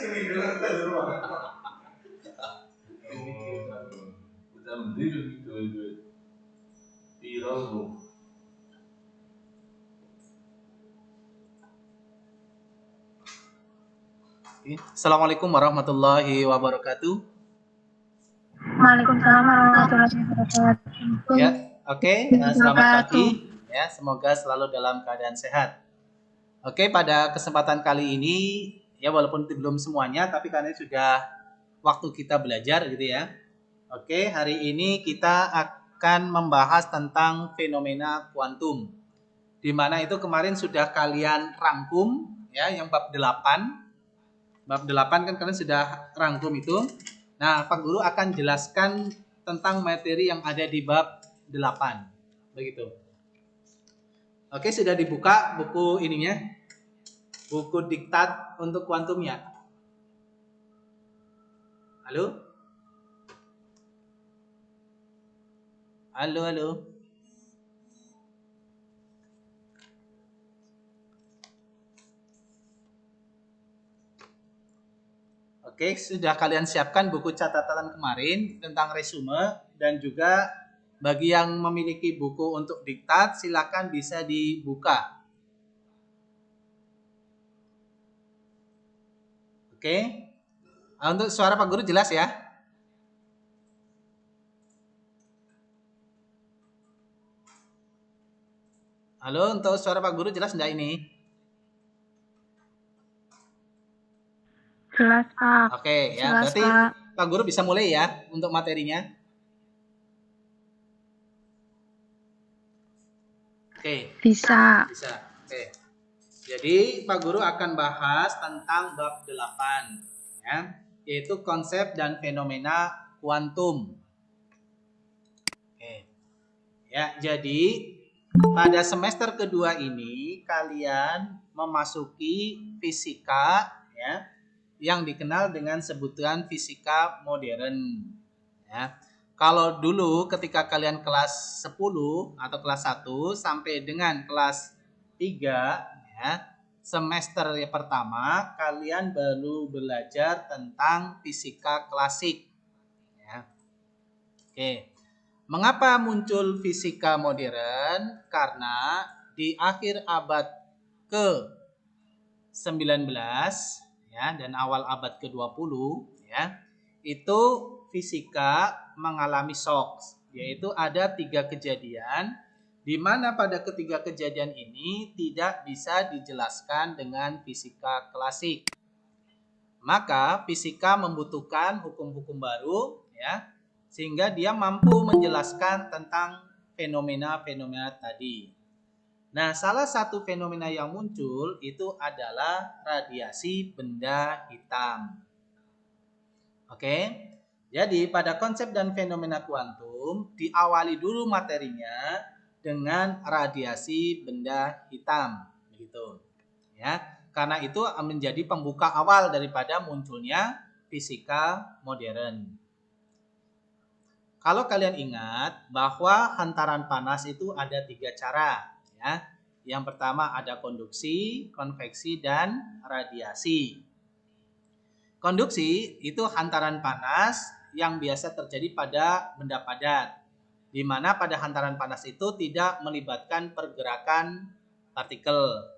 Assalamualaikum warahmatullahi wabarakatuh. Waalaikumsalam warahmatullahi wabarakatuh. Ya, oke. Selamat pagi. Ya, semoga selalu dalam keadaan sehat. Oke, pada kesempatan kali ini, ya walaupun belum semuanya, tapi karena sudah waktu kita belajar gitu ya. Oke, hari ini kita akan membahas tentang fenomena kuantum. Di mana itu kemarin sudah kalian rangkum, ya, yang bab 8. Bab 8 kan kalian sudah rangkum itu. Nah, Pak Guru akan jelaskan tentang materi yang ada di bab 8. Begitu. Oke, sudah dibuka buku ininya. Buku diktat untuk kuantumnya. Halo? Halo, halo. Oke, sudah kalian siapkan buku catatan kemarin tentang resume, dan juga bagi yang memiliki buku untuk diktat silakan bisa dibuka. Oke. Untuk suara Pak Guru jelas ya? Halo, untuk suara Pak Guru jelas enggak ini? Jelas, Pak. Oke, ya. Jelas, Berarti Pak. Pak Guru bisa mulai ya untuk materinya. Oke. Bisa. Oke. Jadi Pak Guru akan bahas tentang bab 8 ya, yaitu konsep dan fenomena kuantum. Oke. Ya, jadi pada semester kedua ini kalian memasuki fisika ya, yang dikenal dengan sebutan fisika modern ya. Kalau dulu ketika kalian kelas 10 atau kelas 1 sampai dengan kelas 3 ya, semester yang pertama kalian baru belajar tentang fisika klasik ya. Oke. Mengapa muncul fisika modern? Karena di akhir abad ke-19 ya dan awal abad ke-20 ya, itu fisika mengalami shock, yaitu ada 3 kejadian di mana pada ketiga kejadian ini tidak bisa dijelaskan dengan fisika klasik. Maka fisika membutuhkan hukum-hukum baru ya, sehingga dia mampu menjelaskan tentang fenomena-fenomena tadi. Nah, salah satu fenomena yang muncul itu adalah radiasi benda hitam. Oke. Jadi pada konsep dan fenomena kuantum diawali dulu materinya dengan radiasi benda hitam, begitu. Ya. Karena itu menjadi pembuka awal daripada munculnya fisika modern. Kalau kalian ingat bahwa hantaran panas itu ada 3 cara ya. Yang pertama ada konduksi, konveksi, dan radiasi. Konduksi itu hantaran panas yang biasa terjadi pada benda padat, di mana pada hantaran panas itu tidak melibatkan pergerakan partikel.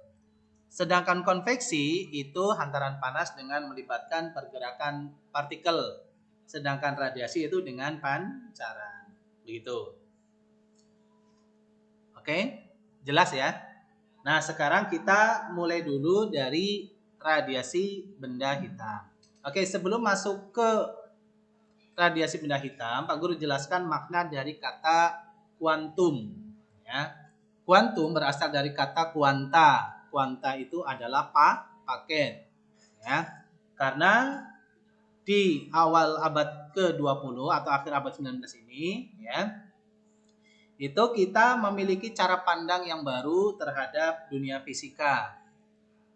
Sedangkan konveksi itu hantaran panas dengan melibatkan pergerakan partikel. Sedangkan radiasi itu dengan pancaran. Begitu. Oke, jelas ya? Nah, sekarang kita mulai dulu dari radiasi benda hitam. Oke, sebelum masuk ke radiasi benda hitam, Pak Guru jelaskan makna dari kata kuantum. Ya. Kuantum berasal dari kata kuanta. Kuanta itu adalah paket. Ya. Karena di awal abad ke-20 atau akhir abad 19 ini ya, itu kita memiliki cara pandang yang baru terhadap dunia fisika.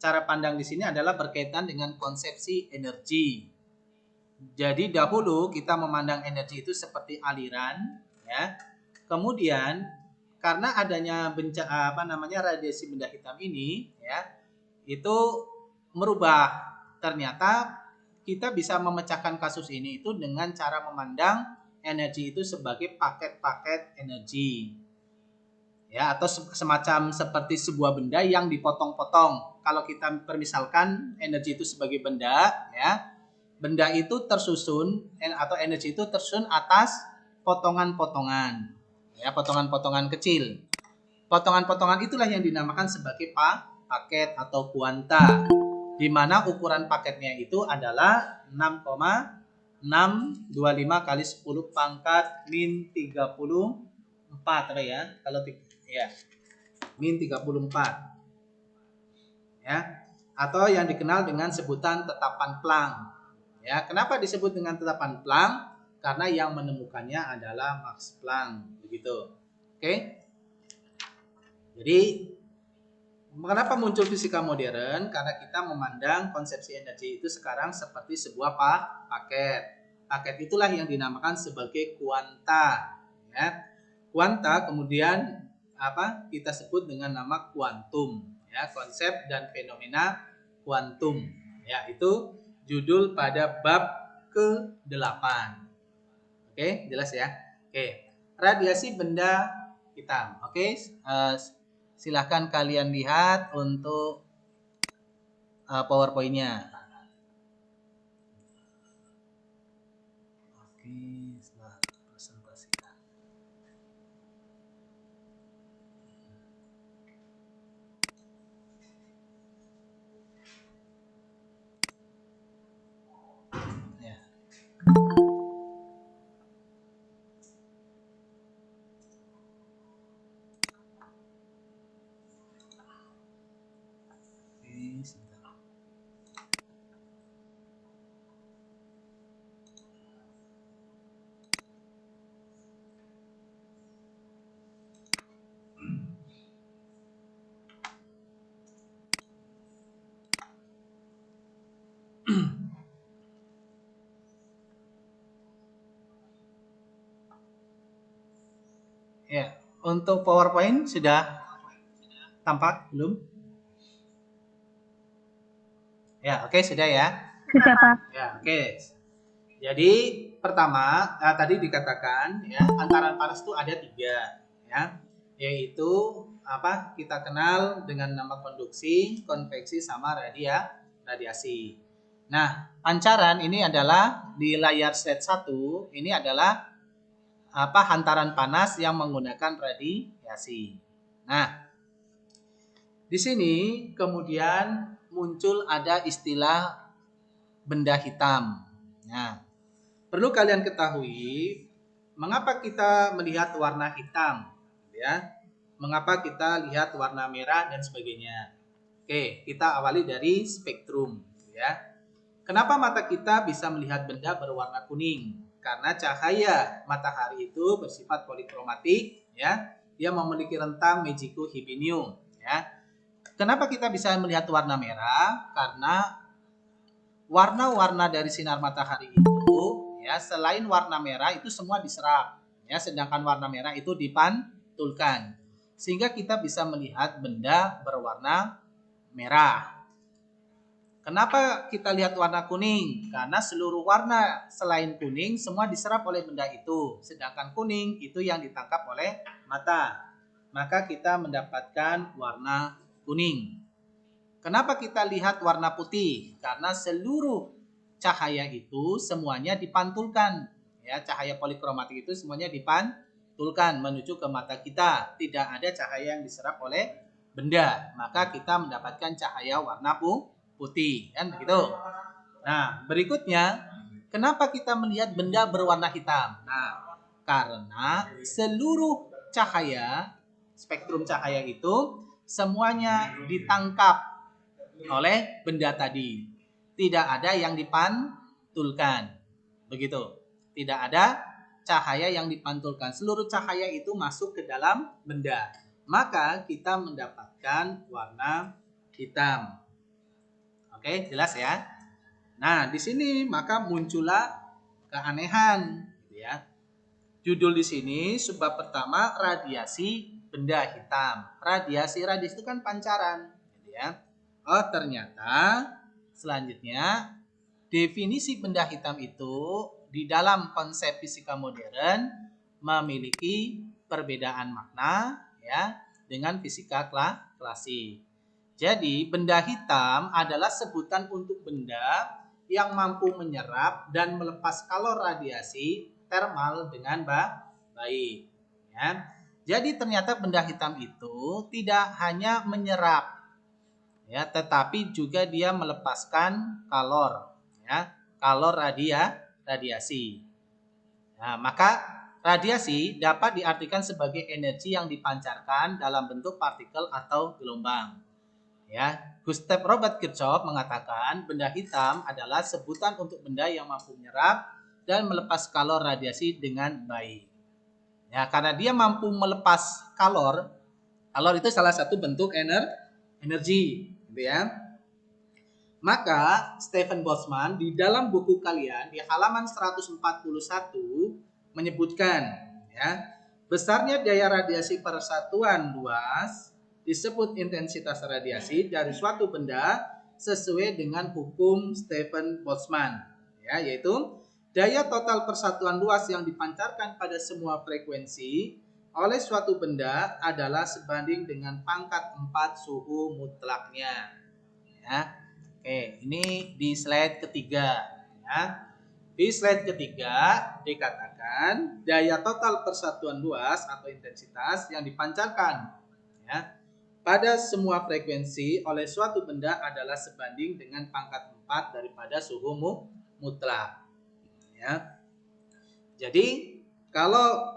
Cara pandang di sini adalah berkaitan dengan konsepsi energi. Jadi dahulu kita memandang energi itu seperti aliran ya. Kemudian karena adanya radiasi benda hitam ini ya, itu merubah, ternyata kita bisa memecahkan kasus ini itu dengan cara memandang energi itu sebagai paket-paket energi. Ya, atau semacam seperti sebuah benda yang dipotong-potong. Kalau kita permisalkan energi itu sebagai benda, ya. Benda itu tersusun atau energi itu tersusun atas potongan-potongan. Ya, potongan-potongan kecil. Potongan-potongan itulah yang dinamakan sebagai paket atau kuanta. Di mana ukuran paketnya itu adalah 6,625 kali 10 pangkat min 34 ya. Kalau ya, min 34. Ya. Atau yang dikenal dengan sebutan tetapan Planck. Ya, kenapa disebut dengan tetapan Planck? Karena yang menemukannya adalah Max Planck, begitu. Oke. Jadi kenapa muncul fisika modern? Karena kita memandang konsepsi energi itu sekarang seperti sebuah paket. Paket itulah yang dinamakan sebagai kuanta. Ya. Kuanta kemudian kita sebut dengan nama kuantum. Ya, konsep dan fenomena kuantum. Ya, itu judul pada bab ke-8. Oke, jelas ya? Oke. Radiasi benda hitam. Oke, silahkan kalian lihat untuk PowerPoint-nya. Oke, setelah presentasikan. Ya. Ya, untuk PowerPoint sudah tampak belum? Ya, oke, sudah ya. Sudah, Pak. Ya, oke. Jadi pertama tadi dikatakan ya hantaran panas itu ada 3 ya, yaitu kita kenal dengan nama konduksi, konveksi sama radiasi. Nah, pancaran ini adalah di layar slide 1 ini adalah hantaran panas yang menggunakan radiasi. Nah, di sini kemudian muncul ada istilah benda hitam. Nah, perlu kalian ketahui mengapa kita melihat warna hitam, ya? Mengapa kita lihat warna merah dan sebagainya. Oke, kita awali dari spektrum, ya. Kenapa mata kita bisa melihat benda berwarna kuning? Karena cahaya matahari itu bersifat polikromatik, ya. Dia memiliki rentang Magico-Hibinium, ya. Kenapa kita bisa melihat warna merah? Karena warna-warna dari sinar matahari itu ya selain warna merah itu semua diserap ya, sedangkan warna merah itu dipantulkan sehingga kita bisa melihat benda berwarna merah. Kenapa kita lihat warna kuning? Karena seluruh warna selain kuning semua diserap oleh benda itu, sedangkan kuning itu yang ditangkap oleh mata. Maka kita mendapatkan warna kuning. Kenapa kita lihat warna putih? Karena seluruh cahaya itu semuanya dipantulkan. Ya, cahaya polikromatik itu semuanya dipantulkan menuju ke mata kita. Tidak ada cahaya yang diserap oleh benda. Maka kita mendapatkan cahaya warna putih. Kan begitu? Nah, berikutnya, kenapa kita melihat benda berwarna hitam? Nah, karena seluruh cahaya, spektrum cahaya itu semuanya ditangkap oleh benda tadi. Tidak ada yang dipantulkan. Begitu. Tidak ada cahaya yang dipantulkan. Seluruh cahaya itu masuk ke dalam benda. Maka kita mendapatkan warna hitam. Oke, jelas ya? Nah, di sini maka muncullah keanehan, ya. Judul di sini subbab pertama radiasi benda hitam. Radiasi itu kan pancaran, gitu ya. Oh, ternyata selanjutnya definisi benda hitam itu di dalam konsep fisika modern memiliki perbedaan makna ya dengan fisika klasik. Jadi benda hitam adalah sebutan untuk benda yang mampu menyerap dan melepas kalor radiasi termal dengan baik. Ya. Jadi ternyata benda hitam itu tidak hanya menyerap, ya, tetapi juga dia melepaskan kalor, ya, kalor radiasi. Nah, maka radiasi dapat diartikan sebagai energi yang dipancarkan dalam bentuk partikel atau gelombang. Ya, Gustav Robert Kirchhoff mengatakan benda hitam adalah sebutan untuk benda yang mampu menyerap dan melepas kalor radiasi dengan baik. Ya, karena dia mampu melepas kalor itu salah satu bentuk energi, gitu ya. Maka Stephen Boltzmann di dalam buku kalian di halaman 141 menyebutkan, ya, besarnya daya radiasi per satuan luas disebut intensitas radiasi dari suatu benda sesuai dengan hukum Stephen Boltzmann, ya, yaitu daya total persatuan luas yang dipancarkan pada semua frekuensi oleh suatu benda adalah sebanding dengan pangkat 4 suhu mutlaknya. Ya. Oke, ini di slide ketiga. Ya. Di slide ketiga dikatakan daya total persatuan luas atau intensitas yang dipancarkan, ya, pada semua frekuensi oleh suatu benda adalah sebanding dengan pangkat 4 daripada suhu mutlak. Ya. Jadi kalau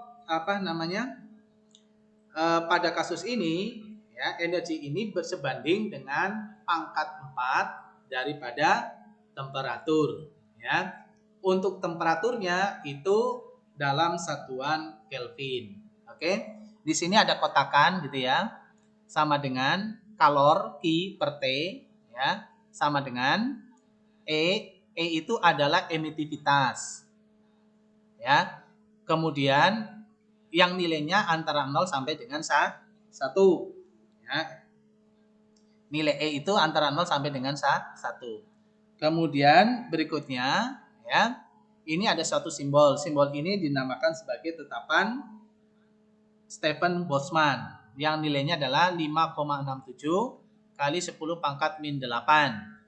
pada kasus ini, ya, energi ini bersebanding dengan pangkat 4 daripada temperatur. Ya. Untuk temperaturnya itu dalam satuan Kelvin. Oke. Di sini ada kotakan gitu ya. Sama dengan kalor Q per T, ya, sama dengan E. E itu adalah emitivitas, ya. Kemudian yang nilainya antara 0 sampai dengan 1, ya. Nilai E itu antara 0 sampai dengan 1. Kemudian berikutnya, ya, ini ada suatu simbol. Simbol ini dinamakan sebagai tetapan Stephen Boltzmann yang nilainya adalah 5,67 kali 10 pangkat min 8.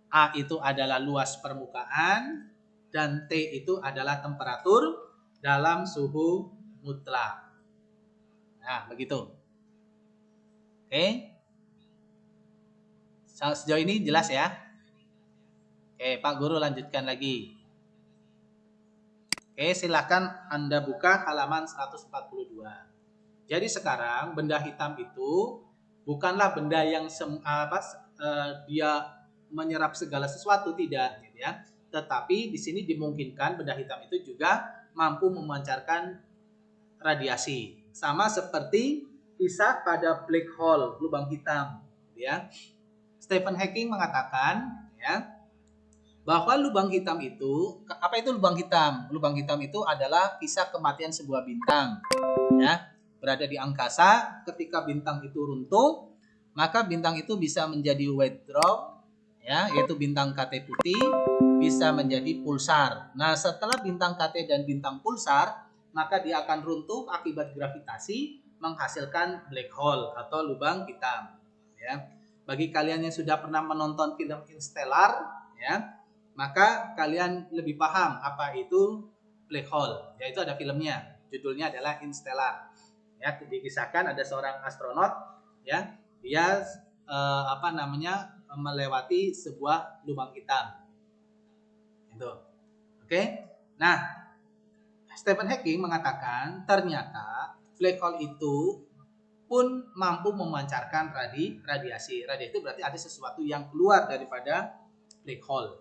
A itu adalah luas permukaan dan T itu adalah temperatur dalam suhu mutlak. Nah, begitu. Oke. Sejauh ini jelas ya? Oke, Pak Guru lanjutkan lagi. Oke, silakan Anda buka halaman 142. Jadi sekarang benda hitam itu bukanlah benda yang dia menyerap segala sesuatu, tidak, gitu ya. Tetapi di sini dimungkinkan benda hitam itu juga mampu memancarkan radiasi, sama seperti kisah pada black hole, lubang hitam, gitu ya. Stephen Hawking mengatakan, ya, bahwa lubang hitam itu, apa itu lubang hitam? Lubang hitam itu adalah kisah kematian sebuah bintang, ya. Berada di angkasa, ketika bintang itu runtuh, maka bintang itu bisa menjadi white dwarf, ya, yaitu bintang KT putih, bisa menjadi pulsar. Nah, setelah bintang KT dan bintang pulsar, maka dia akan runtuh akibat gravitasi, menghasilkan black hole atau lubang hitam, ya. Bagi kalian yang sudah pernah menonton film Interstellar, ya, maka kalian lebih paham apa itu black hole. Yaitu ada filmnya, judulnya adalah Interstellar. Ya, dikisahkan ada seorang astronot, ya, dia melewati sebuah lubang hitam. Itu. Oke. Nah, Stephen Hawking mengatakan ternyata black hole itu pun mampu memancarkan radiasi. Radiasi itu berarti ada sesuatu yang keluar daripada black hole.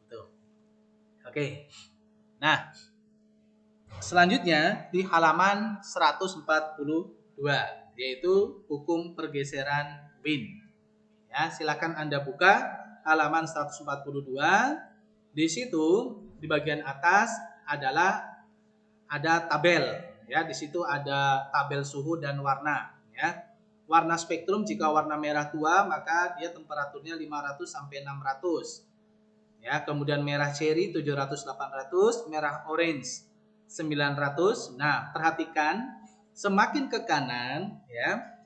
Itu. Oke. Nah, selanjutnya di halaman 142 yaitu hukum pergeseran Wien. Ya, silakan Anda buka halaman 142. Di situ di bagian atas ada tabel, ya. Di situ ada tabel suhu dan warna, ya. Warna spektrum, jika warna merah tua maka dia temperaturnya 500 sampai 600. Ya, kemudian merah cherry 700-800, merah orange 900. Nah, perhatikan semakin ke kanan ya,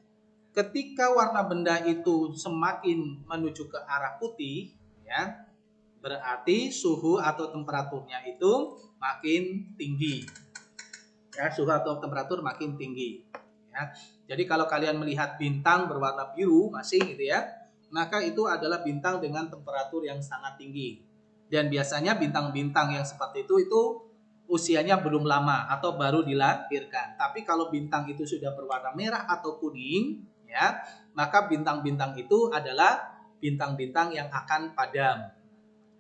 ketika warna benda itu semakin menuju ke arah putih ya, berarti suhu atau temperaturnya itu makin tinggi. Ya, suhu atau temperatur makin tinggi. Ya. Jadi kalau kalian melihat bintang berwarna biru masih gitu ya, maka itu adalah bintang dengan temperatur yang sangat tinggi. Dan biasanya bintang-bintang yang seperti itu usianya belum lama atau baru dilahirkan. Tapi kalau bintang itu sudah berwarna merah atau kuning, ya, maka bintang-bintang itu adalah bintang-bintang yang akan padam.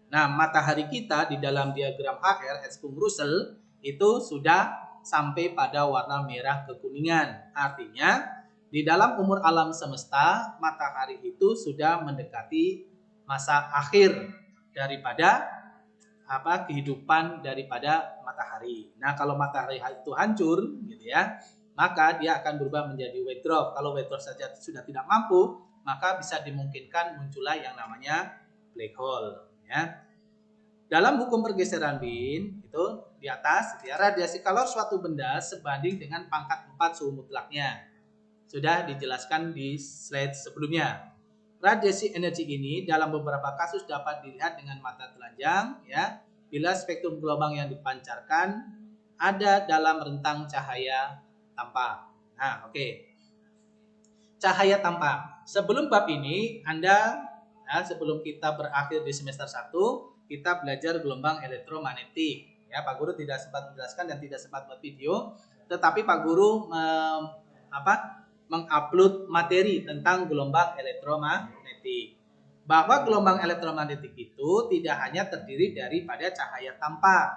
Nah, matahari kita di dalam diagram HR Hertzsprung-Russell itu sudah sampai pada warna merah kekuningan. Artinya, di dalam umur alam semesta, matahari itu sudah mendekati masa akhir daripada kehidupan daripada matahari. Nah, kalau matahari itu hancur gitu ya, maka dia akan berubah menjadi white dwarf. Kalau white dwarf saja sudah tidak mampu, maka bisa dimungkinkan muncullah yang namanya black hole ya. Dalam hukum pergeseran Wien itu di atas ya, radiasi kalor suatu benda sebanding dengan pangkat 4 suhu mutlaknya. Sudah dijelaskan di slide sebelumnya. Radiasi energi ini dalam beberapa kasus dapat dilihat dengan mata telanjang ya, bila spektrum gelombang yang dipancarkan ada dalam rentang cahaya tampak. Nah, oke. Cahaya tampak. Sebelum bab ini Anda sebelum kita berakhir di semester 1, kita belajar gelombang elektromagnetik. Ya, Pak Guru tidak sempat menjelaskan dan tidak sempat buat video, tetapi Pak Guru mengupload materi tentang gelombang elektromagnetik. Bahwa gelombang elektromagnetik itu tidak hanya terdiri daripada cahaya tampak.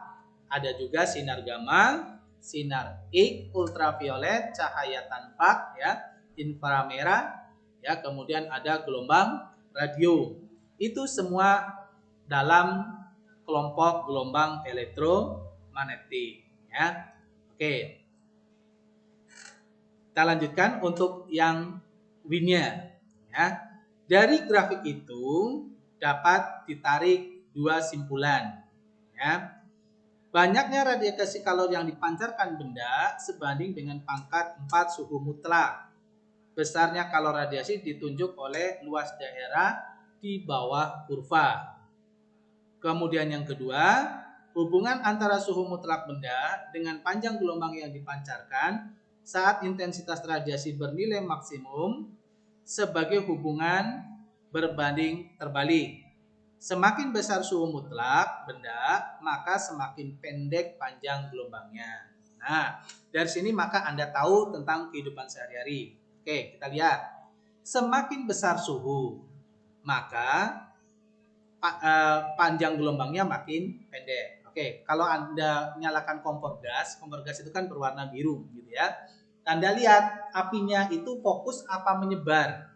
Ada juga sinar gamma, sinar X, ultraviolet, cahaya tampak ya, inframerah ya, kemudian ada gelombang radio. Itu semua dalam kelompok gelombang elektromagnetik ya. Oke. Kita lanjutkan untuk yang Wien-nya ya. Dari grafik itu dapat ditarik dua simpulan ya. Banyaknya radiasi kalor yang dipancarkan benda sebanding dengan pangkat 4 suhu mutlak. Besarnya kalor radiasi ditunjuk oleh luas daerah di bawah kurva. Kemudian yang kedua, hubungan antara suhu mutlak benda dengan panjang gelombang yang dipancarkan saat intensitas radiasi bernilai maksimum sebagai hubungan berbanding terbalik. Semakin besar suhu mutlak benda, maka semakin pendek panjang gelombangnya. Nah, dari sini maka Anda tahu tentang kehidupan sehari-hari. Oke, kita lihat. Semakin besar suhu, maka panjang gelombangnya makin pendek. Oke, kalau Anda nyalakan kompor gas itu kan berwarna biru gitu ya. Anda lihat apinya itu fokus apa menyebar.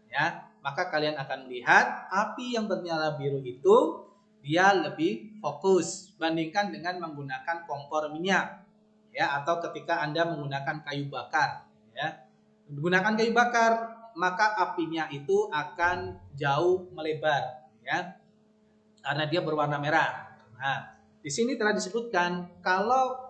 Ya, maka kalian akan melihat api yang bernyala biru itu dia lebih fokus bandingkan dengan menggunakan kompor minyak ya, atau ketika Anda menggunakan kayu bakar ya. Menggunakan kayu bakar maka apinya itu akan jauh melebar ya, karena dia berwarna merah. Nah, di sini telah disebutkan kalau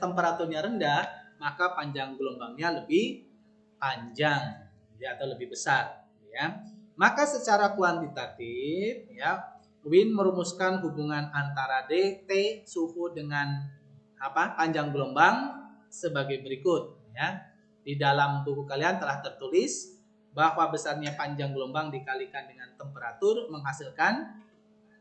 temperaturnya rendah, maka panjang gelombangnya lebih panjang ya, atau lebih besar ya. Maka secara kuantitatif ya, Wien merumuskan hubungan antara T suhu dengan panjang gelombang sebagai berikut ya. Di dalam buku kalian telah tertulis bahwa besarnya panjang gelombang dikalikan dengan temperatur menghasilkan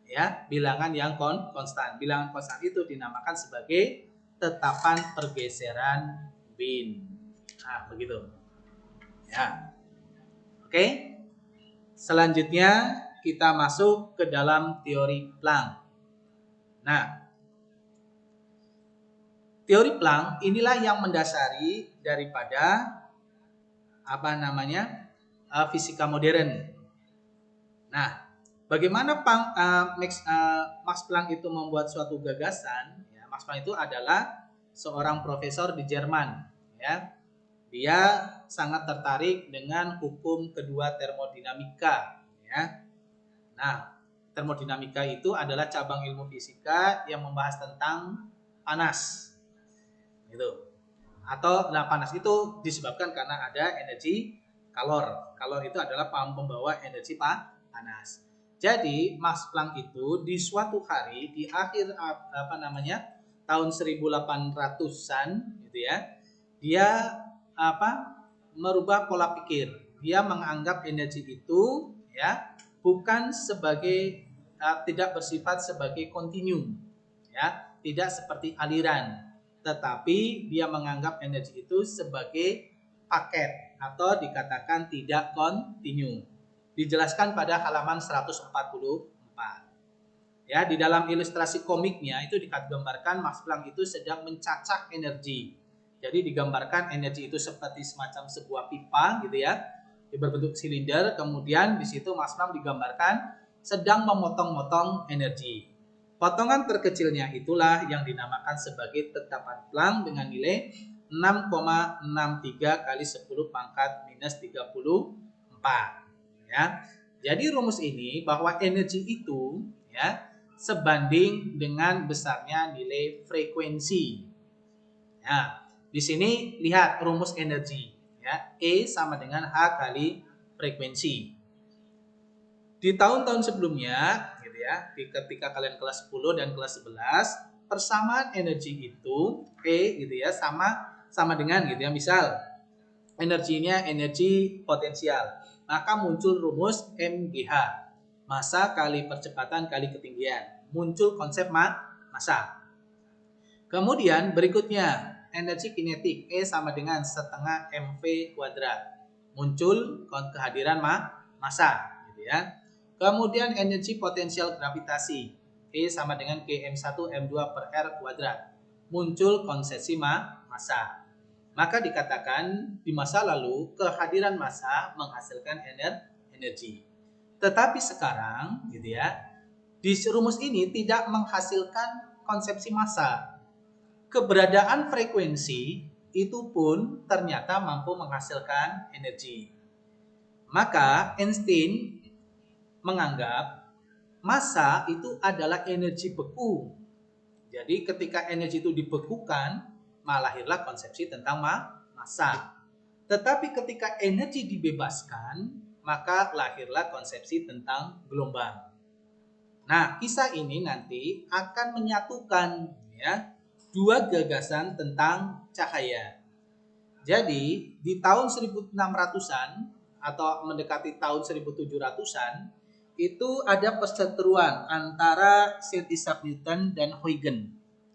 ya bilangan yang konstan. Bilangan konstan itu dinamakan sebagai tetapan pergeseran Wien. Nah, begitu. Ya. Oke. Selanjutnya kita masuk ke dalam teori Planck. Nah, teori Planck inilah yang mendasari daripada fisika modern. Nah, bagaimana Max Planck itu membuat suatu gagasan? Ya, Max Planck itu adalah seorang profesor di Jerman. Ya, dia sangat tertarik dengan hukum kedua termodinamika. Ya, nah Termodinamika itu adalah cabang ilmu fisika yang membahas tentang panas. Gitu. Atau panas itu disebabkan karena ada energi kalor. Kalor itu adalah pembawa energi panas. Jadi Max Planck itu di suatu hari di akhir tahun 1800-an gitu ya. Dia merubah pola pikir. Dia menganggap energi itu ya bukan sebagai tidak bersifat sebagai kontinu, ya, tidak seperti aliran, tetapi dia menganggap energi itu sebagai paket atau dikatakan tidak kontinu. Dijelaskan pada halaman 144. Ya, di dalam ilustrasi komiknya itu digambarkan Max Planck itu sedang mencacah energi. Jadi digambarkan energi itu seperti semacam sebuah pipa gitu ya, berbentuk silinder. Kemudian di situ Max Planck digambarkan sedang memotong-motong energi. Potongan terkecilnya itulah yang dinamakan sebagai tetapan Planck dengan nilai 6,63 kali 10 pangkat minus 34. Ya. Jadi rumus ini bahwa energi itu ya sebanding dengan besarnya nilai frekuensi. Ya, di sini lihat rumus energi ya, E sama dengan H kali frekuensi. Di tahun-tahun sebelumnya gitu ya, ketika kalian kelas 10 dan kelas 11, persamaan energi itu E gitu ya sama dengan gitu ya. Misal energinya energi potensial, maka muncul rumus MGH, massa kali percepatan kali ketinggian. Muncul konsep massa. Kemudian berikutnya energi kinetik E sama dengan setengah mv kuadrat. Muncul kehadiran massa gitu ya. Kemudian energi potensial gravitasi E sama dengan km1 m2 per r kuadrat. Muncul konsepsi massa. Maka dikatakan di masa lalu kehadiran massa menghasilkan energi. Tetapi sekarang gitu ya, di rumus ini tidak menghasilkan konsepsi massa. Keberadaan frekuensi itu pun ternyata mampu menghasilkan energi. Maka Einstein menganggap massa itu adalah energi beku. Jadi ketika energi itu dibekukan, lahirlah konsepsi tentang massa. Tetapi ketika energi dibebaskan, maka lahirlah konsepsi tentang gelombang. Nah, kisah ini nanti akan menyatukan ya dua gagasan tentang cahaya. Jadi di tahun 1600-an atau mendekati tahun 1700-an itu ada perseteruan antara Sir Isaac Newton dan Huygens.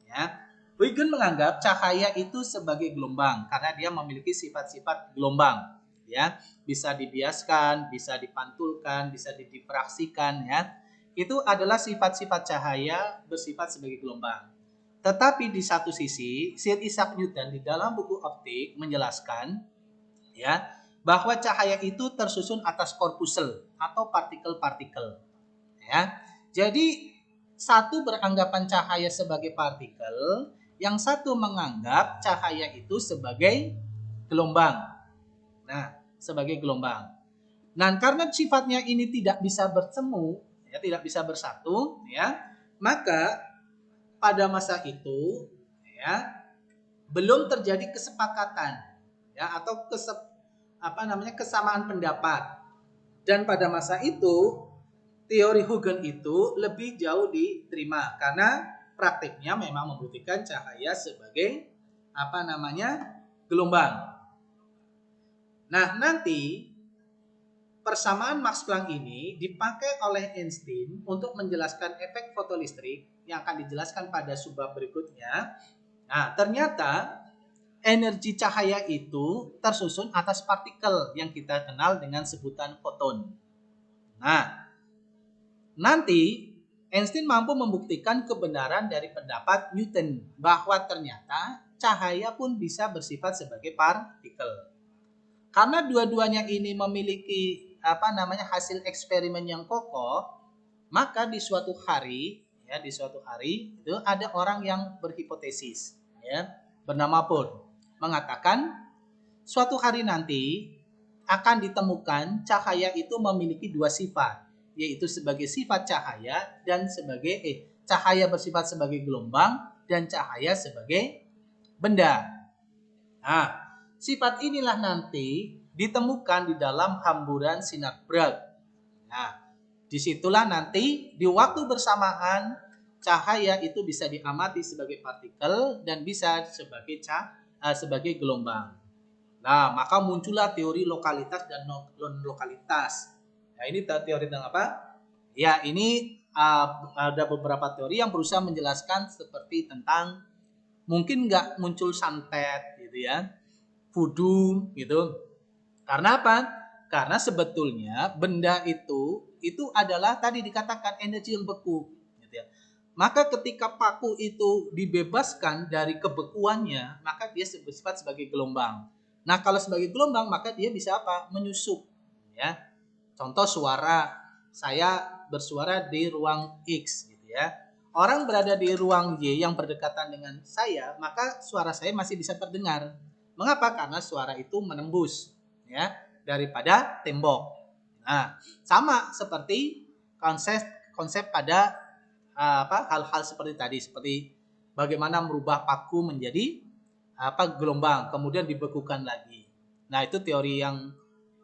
Ya. Huygens menganggap cahaya itu sebagai gelombang karena dia memiliki sifat-sifat gelombang. Ya, bisa dibiaskan, bisa dipantulkan, bisa didifraksikan. Ya, itu adalah sifat-sifat cahaya bersifat sebagai gelombang. Tetapi di satu sisi, Sir Isaac Newton di dalam buku Optik menjelaskan, ya, bahwa cahaya itu tersusun atas korpusel atau partikel-partikel. Ya. Jadi satu beranggapan cahaya sebagai partikel, yang satu menganggap cahaya itu sebagai gelombang. Nah, sebagai gelombang. Nah, karena sifatnya ini tidak bisa bertemu, ya, tidak bisa bersatu, ya, maka pada masa itu, ya, belum terjadi kesepakatan, ya, atau kesamaan pendapat. Dan pada masa itu teori Huygens itu lebih jauh diterima karena praktiknya memang membuktikan cahaya sebagai gelombang. Nah, nanti persamaan Max Planck ini dipakai oleh Einstein untuk menjelaskan efek fotolistrik yang akan dijelaskan pada subbab berikutnya. Nah, ternyata energi cahaya itu tersusun atas partikel yang kita kenal dengan sebutan foton. Nah, nanti Einstein mampu membuktikan kebenaran dari pendapat Newton bahwa ternyata cahaya pun bisa bersifat sebagai partikel. Karena dua-duanya ini memiliki hasil eksperimen yang kokoh, maka di suatu hari itu ada orang yang berhipotesis, ya, bernama Paul, mengatakan suatu hari nanti akan ditemukan cahaya itu memiliki dua sifat. yaitu sebagai sifat cahaya dan sebagai cahaya bersifat sebagai gelombang dan cahaya sebagai benda. Nah, sifat inilah nanti ditemukan di dalam hamburan sinar Bragg. Nah, disitulah nanti di waktu bersamaan cahaya itu bisa diamati sebagai partikel dan bisa sebagai gelombang. Nah, maka muncullah teori lokalitas dan non-lokalitas. Nah, ini teori tentang apa? Ya, ini ada beberapa teori yang berusaha menjelaskan seperti tentang mungkin nggak muncul santet gitu ya, voodoo gitu. Karena apa? Karena sebetulnya benda itu adalah tadi dikatakan energi yang beku. Gitu ya. Maka ketika paku itu dibebaskan dari kebekuannya, maka dia bersifat sebagai gelombang. Nah, kalau sebagai gelombang maka dia bisa apa? Menyusup. Ya. Contoh suara, saya bersuara di ruang X gitu ya. Orang berada di ruang Y yang berdekatan dengan saya, maka suara saya masih bisa terdengar. Mengapa? Karena suara itu menembus ya daripada tembok. Nah, sama seperti konsep pada hal-hal seperti tadi, seperti bagaimana merubah paku menjadi gelombang, kemudian dibekukan lagi. Nah, itu teori yang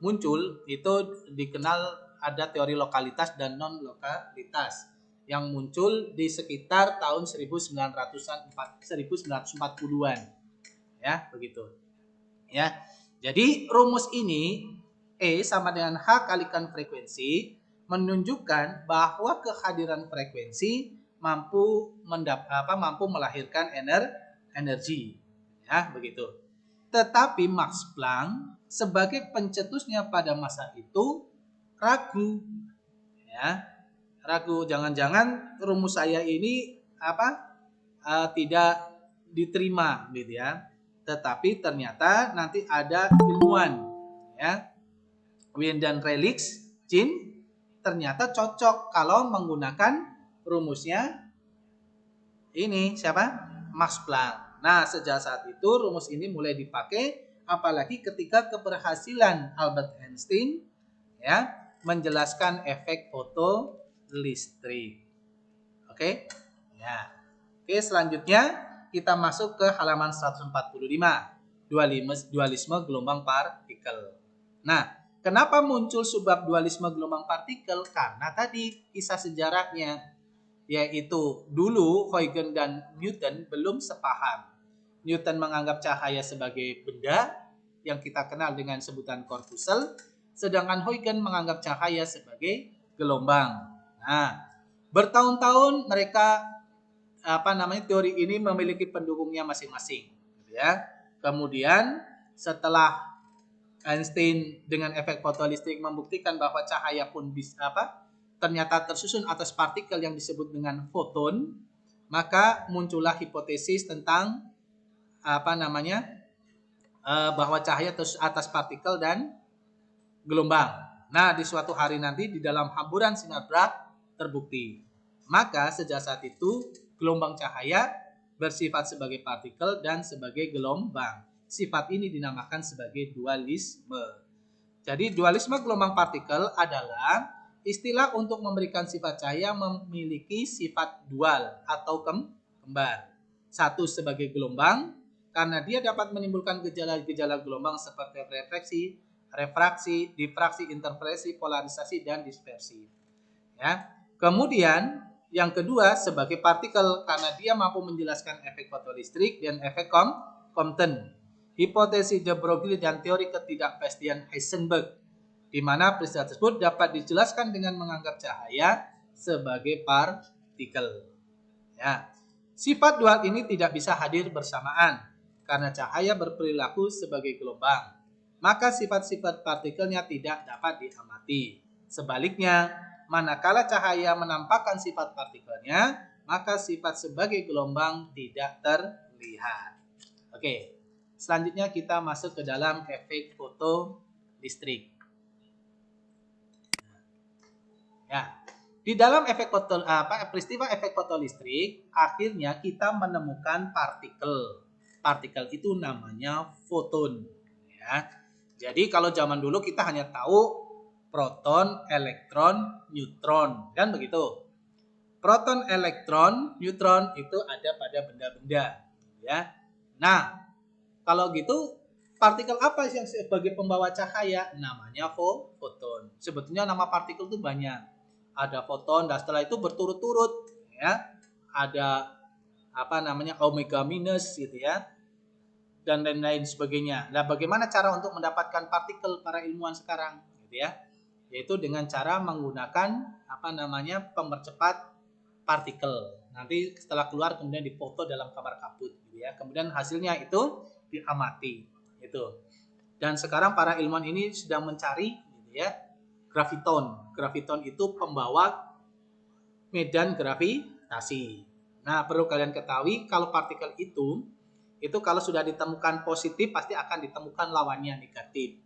muncul itu dikenal ada teori lokalitas dan non lokalitas yang muncul di sekitar tahun 1940-an. Ya, begitu. Ya. Jadi rumus ini E sama dengan H kalikan frekuensi menunjukkan bahwa kehadiran frekuensi mampu melahirkan energi. Ya, begitu. Tetapi Max Planck sebagai pencetusnya pada masa itu ragu. Ya. Ragu, jangan-jangan rumus saya ini tidak diterima gitu ya. Tetapi ternyata nanti ada ilmuwan ya, Wien dan Relix Jin ternyata cocok kalau menggunakan rumusnya ini siapa? Max Planck. Nah, sejak saat itu rumus ini mulai dipakai, apalagi ketika keberhasilan Albert Einstein ya menjelaskan efek fotolistrik. Oke? Ya. Oke, selanjutnya kita masuk ke halaman 145. Dualisme gelombang partikel. Nah, kenapa muncul subbab dualisme gelombang partikel? Karena tadi kisah sejarahnya, yaitu dulu Huygens dan Newton belum sepaham. Newton menganggap cahaya sebagai benda yang kita kenal dengan sebutan korpusel, sedangkan Huygens menganggap cahaya sebagai gelombang. Nah, bertahun-tahun mereka teori ini memiliki pendukungnya masing-masing, ya. Kemudian setelah Einstein dengan efek fotolistrik membuktikan bahwa cahaya pun bisa ternyata tersusun atas partikel yang disebut dengan foton, maka muncullah hipotesis tentang bahwa cahaya tersusun atas partikel dan gelombang. Nah, di suatu hari nanti di dalam hamburan sinar Bragg terbukti. Maka sejak saat itu gelombang cahaya bersifat sebagai partikel dan sebagai gelombang. Sifat ini dinamakan sebagai dualisme. Jadi dualisme gelombang partikel adalah istilah untuk memberikan sifat cahaya memiliki sifat dual atau kembar. Satu sebagai gelombang karena dia dapat menimbulkan gejala-gejala gelombang seperti refraksi, difraksi, interferensi, polarisasi, dan dispersi. Ya. Kemudian yang kedua sebagai partikel karena dia mampu menjelaskan efek fotolistrik dan efek Compton. Hipotesis de Broglie dan teori ketidakpastian Heisenberg, di mana peristiwa tersebut dapat dijelaskan dengan menganggap cahaya sebagai partikel. Ya. Sifat dual ini tidak bisa hadir bersamaan karena cahaya berperilaku sebagai gelombang. Maka sifat-sifat partikelnya tidak dapat diamati. Sebaliknya, manakala cahaya menampakkan sifat partikelnya, maka sifat sebagai gelombang tidak terlihat. Oke. Selanjutnya kita masuk ke dalam efek fotolistrik. Ya, di dalam peristiwa efek fotolistrik, akhirnya kita menemukan partikel. Partikel itu namanya foton. Ya, jadi kalau zaman dulu kita hanya tahu proton, elektron, neutron, kan begitu. Proton, elektron, neutron itu ada pada benda-benda, ya. Nah, kalau gitu partikel apa yang sebagai pembawa cahaya? Namanya foton. Sebetulnya nama partikel itu banyak. Ada foton dan setelah itu berturut-turut, ya. Ada apa namanya omega minus gitu ya. Dan lain-lain sebagainya. Nah, bagaimana cara untuk mendapatkan partikel para ilmuwan sekarang, gitu ya? Yaitu dengan cara menggunakan apa namanya pemercepat partikel. Nanti setelah keluar kemudian difoto dalam kamar kabut, gitu ya. Kemudian hasilnya itu diamati, itu. Dan sekarang para ilmuwan ini sedang mencari, gitu ya, graviton. Graviton itu pembawa medan gravitasi. Nah, perlu kalian ketahui kalau partikel itu kalau sudah ditemukan positif pasti akan ditemukan lawannya negatif.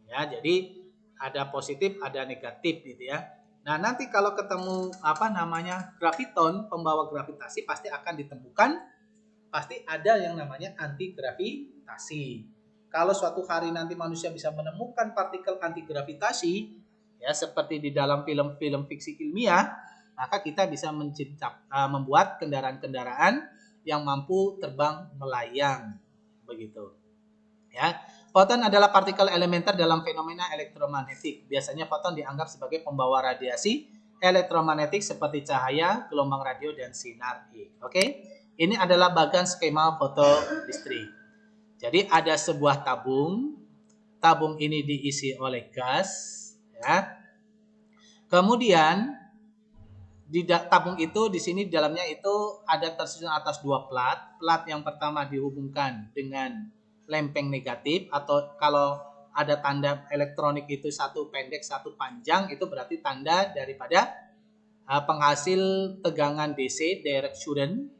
Ya, jadi ada positif, ada negatif gitu ya. Nah, nanti kalau ketemu apa namanya graviton, pembawa gravitasi pasti akan ditemukan pasti ada yang namanya anti gravitasi. Kalau suatu hari nanti manusia bisa menemukan partikel anti gravitasi ya seperti di dalam film-film fiksi ilmiah, maka kita bisa membuat kendaraan-kendaraan yang mampu terbang melayang begitu. Ya. Foton adalah partikel elementer dalam fenomena elektromagnetik. Biasanya foton dianggap sebagai pembawa radiasi elektromagnetik seperti cahaya, gelombang radio dan sinar X. Oke. Ini adalah bagian skema fotolistrik. Jadi ada sebuah tabung. Tabung ini diisi oleh gas, ya. Kemudian di tabung itu di sini di dalamnya itu ada tersusun atas dua plat. Plat yang pertama dihubungkan dengan lempeng negatif atau kalau ada tanda elektronik itu satu pendek satu panjang itu berarti tanda daripada penghasil tegangan DC direct current.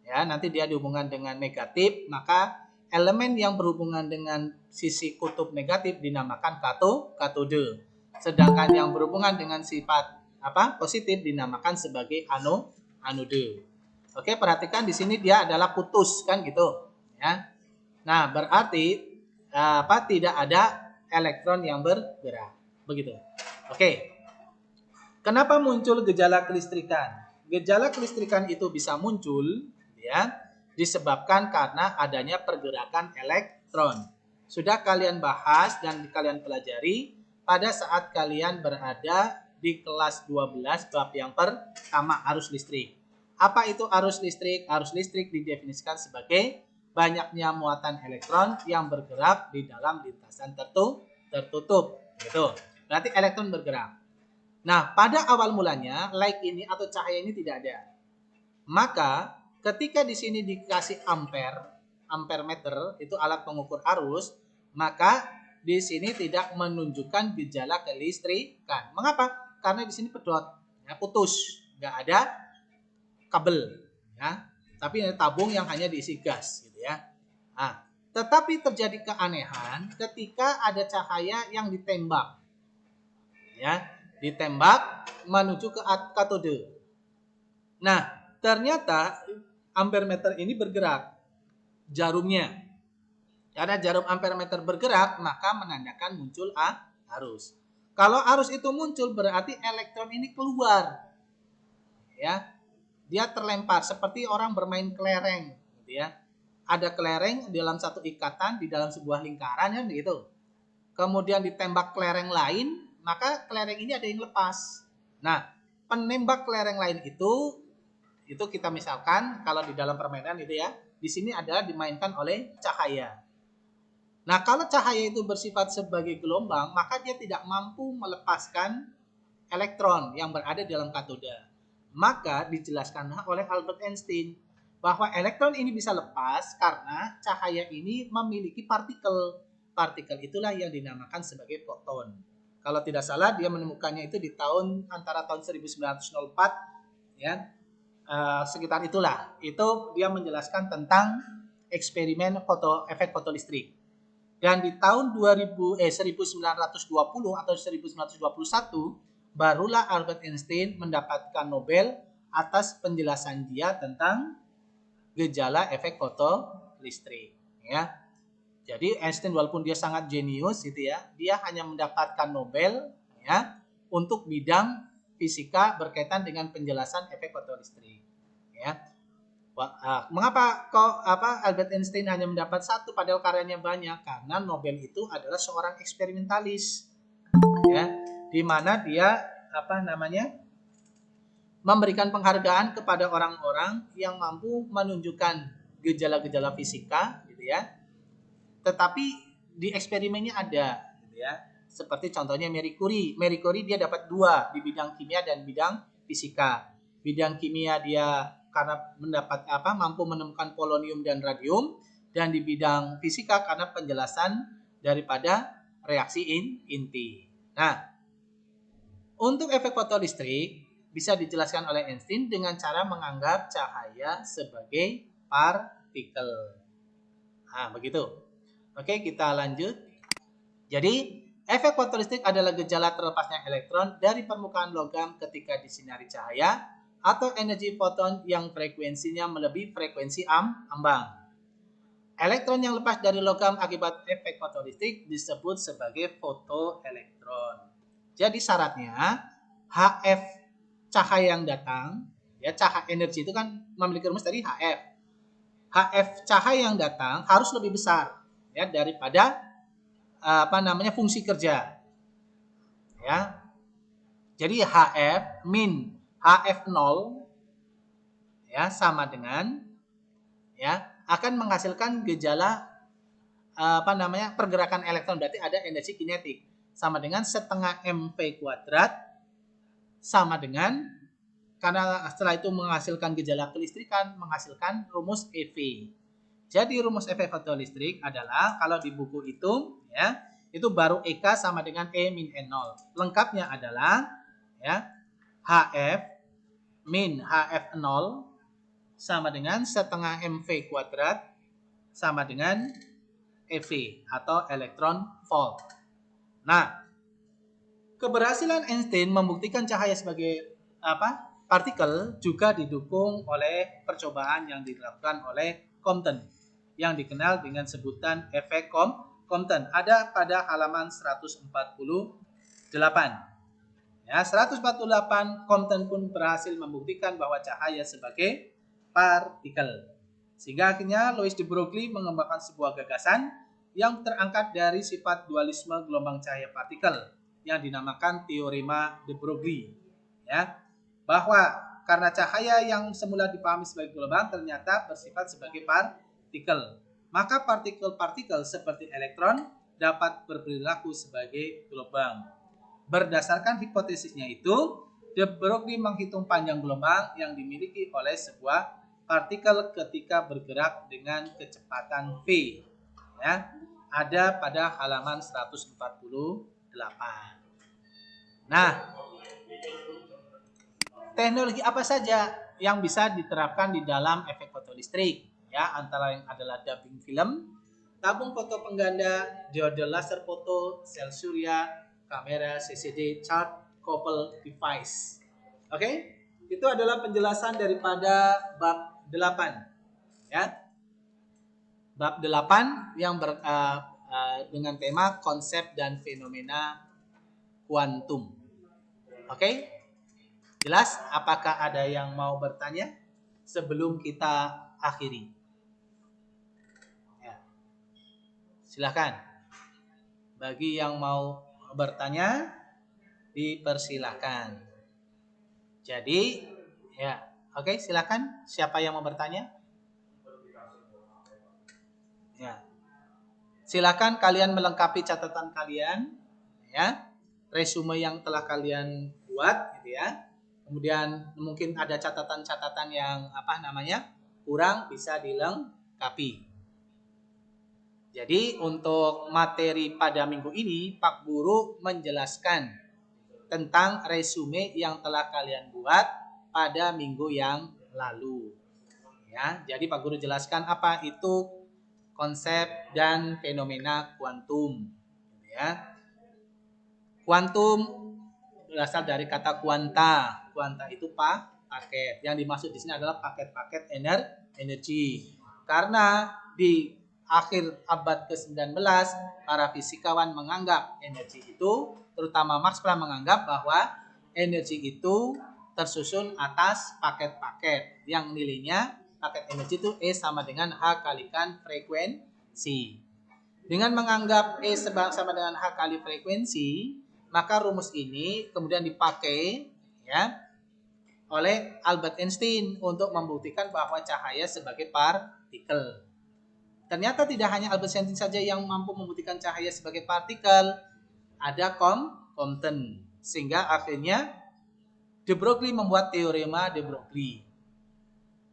Ya, nanti dia dihubungkan dengan negatif, maka elemen yang berhubungan dengan sisi kutub negatif dinamakan katode. Sedangkan yang berhubungan dengan sifat positif dinamakan sebagai anode. Oke, perhatikan di sini dia adalah putus kan gitu ya. Nah, berarti tidak ada elektron yang bergerak. Begitu. Oke. Kenapa muncul gejala kelistrikan? Gejala kelistrikan itu bisa muncul ya disebabkan karena adanya pergerakan elektron. Sudah kalian bahas dan kalian pelajari pada saat kalian berada di kelas 12 bab yang pertama arus listrik. Apa itu arus listrik? Arus listrik didefinisikan sebagai banyaknya muatan elektron yang bergerak di dalam lintasan tertutup. Gitu. Berarti elektron bergerak. Nah, pada awal mulanya light ini atau cahaya ini tidak ada. Maka ketika di sini dikasih ampere meter itu alat pengukur arus, maka di sini tidak menunjukkan gejala kelistrikan. Mengapa? Karena di sini pedot, ya, putus, nggak ada kabel, ya. Tapi tabung yang hanya diisi gas, gitu ya. Nah, tetapi terjadi keanehan ketika ada cahaya yang ditembak, ya, ditembak menuju ke katode. Nah, ternyata ampere meter ini bergerak, jarumnya. Karena jarum ampere meter bergerak, maka menandakan muncul arus. Kalau arus itu muncul berarti elektron ini keluar. Ya. Dia terlempar seperti orang bermain kelereng, gitu ya. Ada kelereng dalam satu ikatan di dalam sebuah lingkaran kan gitu. Kemudian ditembak kelereng lain, maka kelereng ini ada yang lepas. Nah, penembak kelereng lain itu kita misalkan kalau di dalam permainan itu ya, di sini adalah dimainkan oleh cahaya. Nah, kalau cahaya itu bersifat sebagai gelombang, maka dia tidak mampu melepaskan elektron yang berada dalam katoda. Maka dijelaskan oleh Albert Einstein bahwa elektron ini bisa lepas karena cahaya ini memiliki partikel. Partikel itulah yang dinamakan sebagai foton. Kalau tidak salah dia menemukannya itu di antara tahun 1904 ya. Sekitar itulah. Itu dia menjelaskan tentang eksperimen efek fotolistrik. Dan di tahun 1920 atau 1921 barulah Albert Einstein mendapatkan Nobel atas penjelasan dia tentang gejala efek fotolistrik, ya. Jadi Einstein walaupun dia sangat jenius gitu ya, dia hanya mendapatkan Nobel ya untuk bidang fisika berkaitan dengan penjelasan efek fotolistrik. Ya. Mengapa kok Albert Einstein hanya mendapat 1 padahal karyanya banyak? Karena Nobel itu adalah seorang eksperimentalis, ya, di mana dia memberikan penghargaan kepada orang-orang yang mampu menunjukkan gejala-gejala fisika, gitu ya. Tetapi di eksperimennya ada, gitu ya. Seperti contohnya Marie Curie. Marie Curie dia dapat 2 di bidang kimia dan bidang fisika. Bidang kimia dia karena mampu menemukan polonium dan radium, dan di bidang fisika karena penjelasan daripada reaksi inti. Nah, untuk efek fotolistrik bisa dijelaskan oleh Einstein dengan cara menganggap cahaya sebagai partikel. Nah, begitu. Oke, kita lanjut. Jadi, efek fotolistrik adalah gejala terlepasnya elektron dari permukaan logam ketika disinari cahaya atau energi foton yang frekuensinya melebihi frekuensi ambang. Elektron yang lepas dari logam akibat efek fotolistrik disebut sebagai fotoelektron. Jadi syaratnya HF cahaya yang datang, ya, cahaya energi itu kan memiliki rumus tadi HF. HF cahaya yang datang harus lebih besar, ya, daripada fungsi kerja. Ya. Jadi HF min HF0, ya, sama dengan, ya, akan menghasilkan gejala pergerakan elektron, berarti ada energi kinetik sama dengan setengah mv kuadrat sama dengan, karena setelah itu menghasilkan gejala kelistrikan, menghasilkan rumus EV. Jadi rumus efek fotolistrik adalah kalau di buku itu, ya, itu baru EK sama dengan E min N0. Lengkapnya adalah, ya, HF min HF0 sama dengan setengah mv kuadrat sama dengan EV atau elektron volt. Nah, keberhasilan Einstein membuktikan cahaya sebagai partikel juga didukung oleh percobaan yang dilakukan oleh Compton yang dikenal dengan sebutan efek Compton. Ada pada halaman 148. Ya, 148, Compton pun berhasil membuktikan bahwa cahaya sebagai partikel. Sehingga akhirnya Louis de Broglie mengembangkan sebuah gagasan yang terangkat dari sifat dualisme gelombang cahaya partikel yang dinamakan teorema de Broglie. Ya, bahwa karena cahaya yang semula dipahami sebagai gelombang ternyata bersifat sebagai partikel, maka partikel-partikel seperti elektron dapat berperilaku sebagai gelombang. Berdasarkan hipotesisnya itu, de Broglie menghitung panjang gelombang yang dimiliki oleh sebuah partikel ketika bergerak dengan kecepatan v. Ya, ada pada halaman 148. Nah, teknologi apa saja yang bisa diterapkan di dalam efek fotolistrik? Ya, antara yang adalah dubbing film, tabung foto pengganda, diode laser foto, sel surya, kamera, CCD, chart, couple device. Oke? Itu adalah penjelasan daripada bab 8. Ya. Bab 8 yang dengan tema konsep dan fenomena kuantum. Oke? Jelas? Apakah ada yang mau bertanya sebelum kita akhiri? Ya. Silakan. Bagi yang mau bertanya, dipersilahkan. Jadi, ya, oke, silakan. Siapa yang mau bertanya? Ya, silakan kalian melengkapi catatan kalian, ya, resume yang telah kalian buat, gitu ya. Kemudian mungkin ada catatan-catatan yang kurang, bisa dilengkapi. Jadi untuk materi pada minggu ini, Pak Guru menjelaskan tentang resume yang telah kalian buat pada minggu yang lalu. Ya, jadi Pak Guru jelaskan apa itu konsep dan fenomena kuantum. Ya, kuantum berasal dari kata kuanta. Kuanta itu paket. Yang dimaksud di sini adalah paket-paket energi. Karena di akhir abad ke-19 para fisikawan menganggap energi itu, terutama Max Planck menganggap bahwa energi itu tersusun atas paket-paket yang nilainya paket energi itu E sama dengan H kalikan frekuensi. Dengan menganggap E sama dengan H kali frekuensi, maka rumus ini kemudian dipakai ya oleh Albert Einstein untuk membuktikan bahwa cahaya sebagai partikel. Ternyata tidak hanya Albert Einstein saja yang mampu membuktikan cahaya sebagai partikel, ada Compton. Sehingga akhirnya de Broglie membuat teorema de Broglie.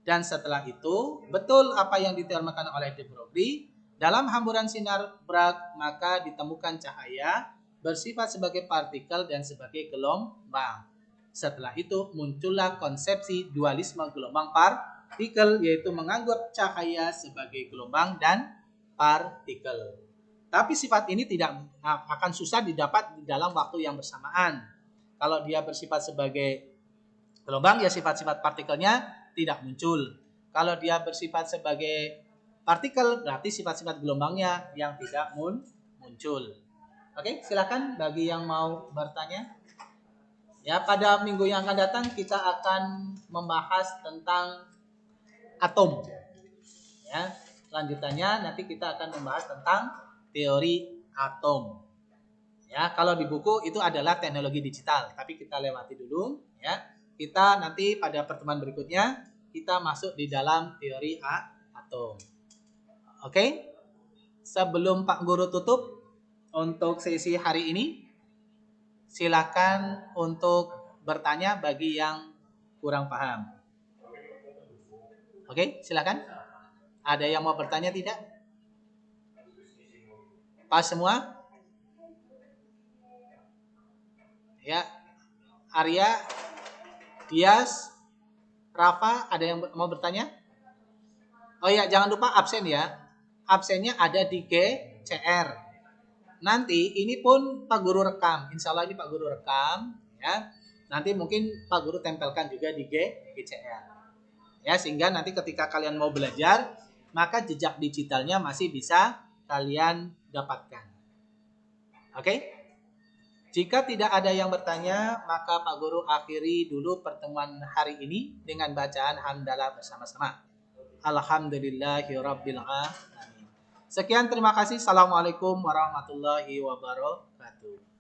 Dan setelah itu, betul apa yang diteoremakan oleh de Broglie, dalam hamburan sinar Bragg maka ditemukan cahaya bersifat sebagai partikel dan sebagai gelombang. Setelah itu muncullah konsepsi dualisme gelombang partikel, yaitu menganggap cahaya sebagai gelombang dan partikel. Tapi sifat ini tidak akan susah didapat di dalam waktu yang bersamaan. Kalau dia bersifat sebagai gelombang, ya sifat-sifat partikelnya tidak muncul. Kalau dia bersifat sebagai partikel, berarti sifat-sifat gelombangnya yang tidak muncul. Oke, silakan bagi yang mau bertanya. Ya, pada minggu yang akan datang kita akan membahas tentang atom. Ya, lanjutannya nanti kita akan membahas tentang teori atom. Ya, kalau di buku itu adalah teknologi digital, tapi kita lewati dulu. Ya, kita nanti pada pertemuan berikutnya kita masuk di dalam teori atom. Oke, sebelum Pak Guru tutup untuk sesi hari ini, silakan untuk bertanya bagi yang kurang paham. Oke, silakan. Ada yang mau bertanya tidak? Pas semua? Ya, Arya, Dias, Rafa, ada yang mau bertanya? Oh ya, jangan lupa absen ya. Absennya ada di GCR. Nanti ini pun Pak Guru rekam. Insya Allah ini Pak Guru rekam. Ya. Nanti mungkin Pak Guru tempelkan juga di GCR. Ya, sehingga nanti ketika kalian mau belajar, maka jejak digitalnya masih bisa kalian dapatkan. Oke? Jika tidak ada yang bertanya, maka Pak Guru akhiri dulu pertemuan hari ini dengan bacaan hamdalah bersama-sama. Alhamdulillahirabbil alamin. Sekian, terima kasih. Assalamualaikum warahmatullahi wabarakatuh.